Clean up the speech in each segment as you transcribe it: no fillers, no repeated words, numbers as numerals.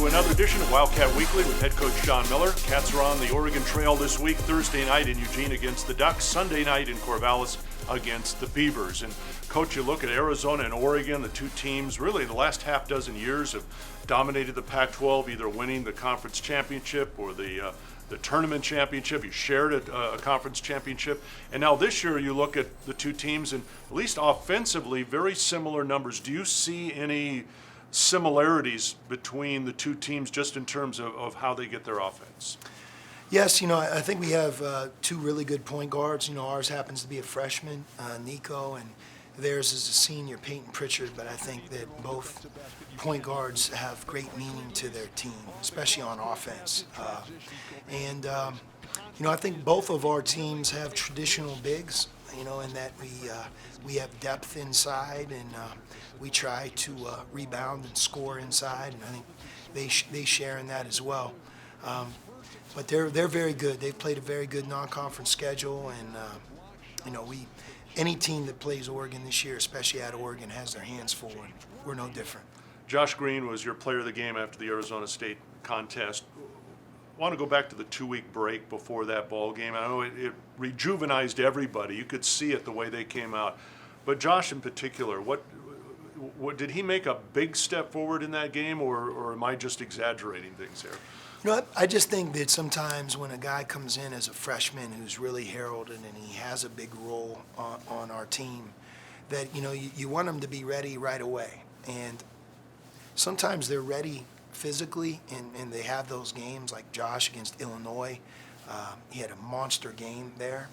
to another edition of Wildcat Weekly with head coach John Miller. Cats are on the Oregon Trail this week, Thursday night in Eugene against the Ducks, Sunday night in Corvallis against the Beavers. And coach, you look at Arizona and Oregon, the two teams really the last half dozen years have dominated the Pac-12, either winning the conference championship or the tournament championship. You shared a conference championship. And now this year you look at the two teams and at least offensively, very similar numbers. Do you see any similarities between the two teams just in terms of how they get their offense? Yes, I think we have two really good point guards. Ours happens to be a freshman, Nico, and theirs is a senior, Peyton Pritchard, but I think that both point guards have great meaning to their team, especially on offense. I think both of our teams have traditional bigs, in that we have depth inside and we try to rebound and score inside, and I think they share in that as well. But they're very good. They've played a very good non-conference schedule, and any team that plays Oregon this year, especially at Oregon, has their hands full, and we're no different. Josh Green was your player of the game after the Arizona State contest. I want to go back to the 2-week break before that ball game. I know it rejuvenized everybody. You could see it the way they came out. But Josh in particular, what did he make a big step forward in that game, or am I just exaggerating things here? I just think that sometimes when a guy comes in as a freshman who's really heralded and he has a big role on our team, that you want him to be ready right away. And sometimes they're ready physically, and they have those games like Josh against Illinois. He had a monster game there.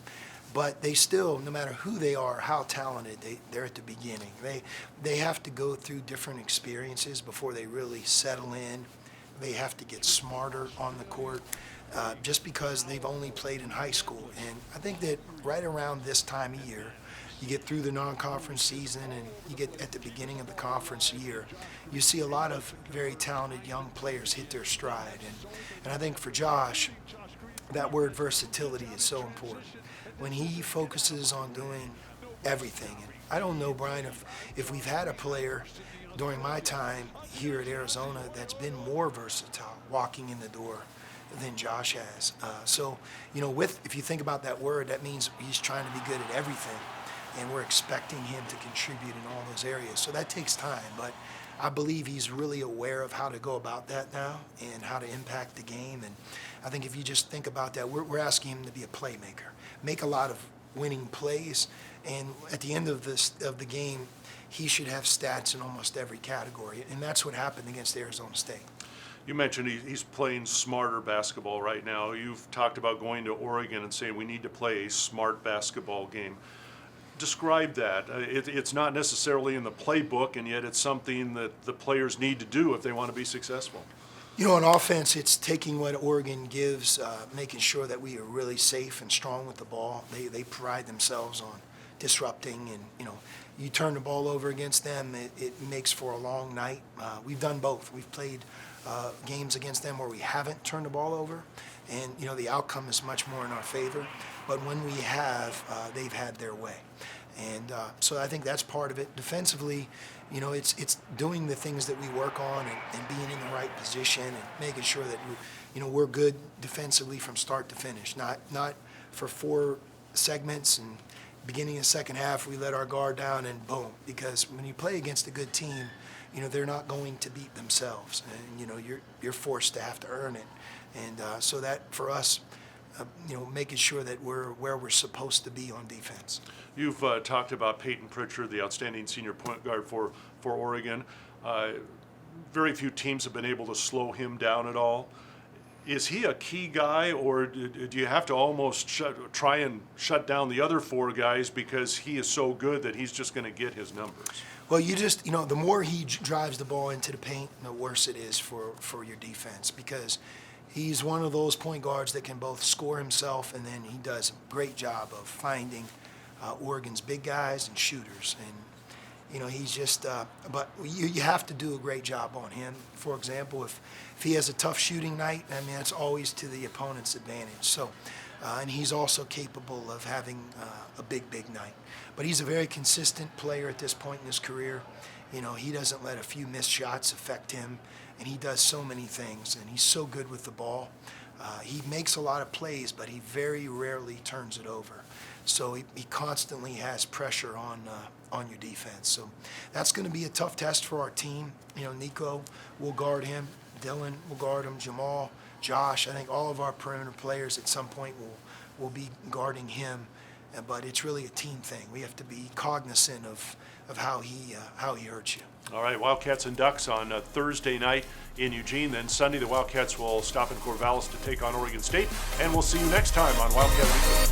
But they still, no matter who they are, how talented, they're at the beginning. They have to go through different experiences before they really settle in. They have to get smarter on the court just because they've only played in high school. And I think that right around this time of year, you get through the non-conference season and you get at the beginning of the conference year, you see a lot of very talented young players hit their stride. And I think for Josh, that word versatility is so important. When he focuses on doing everything, and I don't know, Brian, if we've had a player during my time here at Arizona that's been more versatile walking in the door than Josh has. If you think about that word, that means he's trying to be good at everything, and we're expecting him to contribute in all those areas. So that takes time, but I believe he's really aware of how to go about that now and how to impact the game. And I think if you just think about that, we're asking him to be a playmaker, make a lot of winning plays, and at the end of the game, he should have stats in almost every category, and that's what happened against Arizona State. You mentioned he's playing smarter basketball right now. You've talked about going to Oregon and saying we need to play a smart basketball game. Describe that. It's not necessarily in the playbook, and yet it's something that the players need to do if they want to be successful. On offense, it's taking what Oregon gives, making sure that we are really safe and strong with the ball. They pride themselves on disrupting, and you turn the ball over against them, it makes for a long night. We've done both. We've played games against them where we haven't turned the ball over, and the outcome is much more in our favor. But when we have, they've had their way. And so I think that's part of it. Defensively, it's doing the things that we work on and being in the right position and making sure that we're good defensively from start to finish. Not for 4 segments and beginning of second half we let our guard down and boom. Because when you play against a good team, they're not going to beat themselves, and you're forced to have to earn it. And so that for us, making sure that we're where we're supposed to be on defense. You've talked about Peyton Pritchard, the outstanding senior point guard for Oregon. Very few teams have been able to slow him down at all. Is he a key guy, or do you have to almost try and shut down the other 4 guys because he is so good that he's just going to get his numbers? Well, the more he drives the ball into the paint, the worse it is for your defense, because he's one of those point guards that can both score himself, and then he does a great job of finding Oregon's big guys and shooters. And he's just but you have to do a great job on him. For example, if he has a tough shooting night, that's always to the opponent's advantage. So and he's also capable of having a big night. But he's a very consistent player at this point in his career, You know, he doesn't let a few missed shots affect him, and he does so many things, and he's so good with the ball. He makes a lot of plays, but he very rarely turns it over. So he constantly has pressure on your defense. So that's going to be a tough test for our team. You know, Nico will guard him, Dylan will guard him, Jamal, Josh. I think all of our perimeter players at some point will be guarding him. But it's really a team thing. We have to be cognizant of how he hurts you. All right, Wildcats and Ducks on Thursday night in Eugene. Then Sunday, the Wildcats will stop in Corvallis to take on Oregon State. And we'll see you next time on Wildcat Weekly.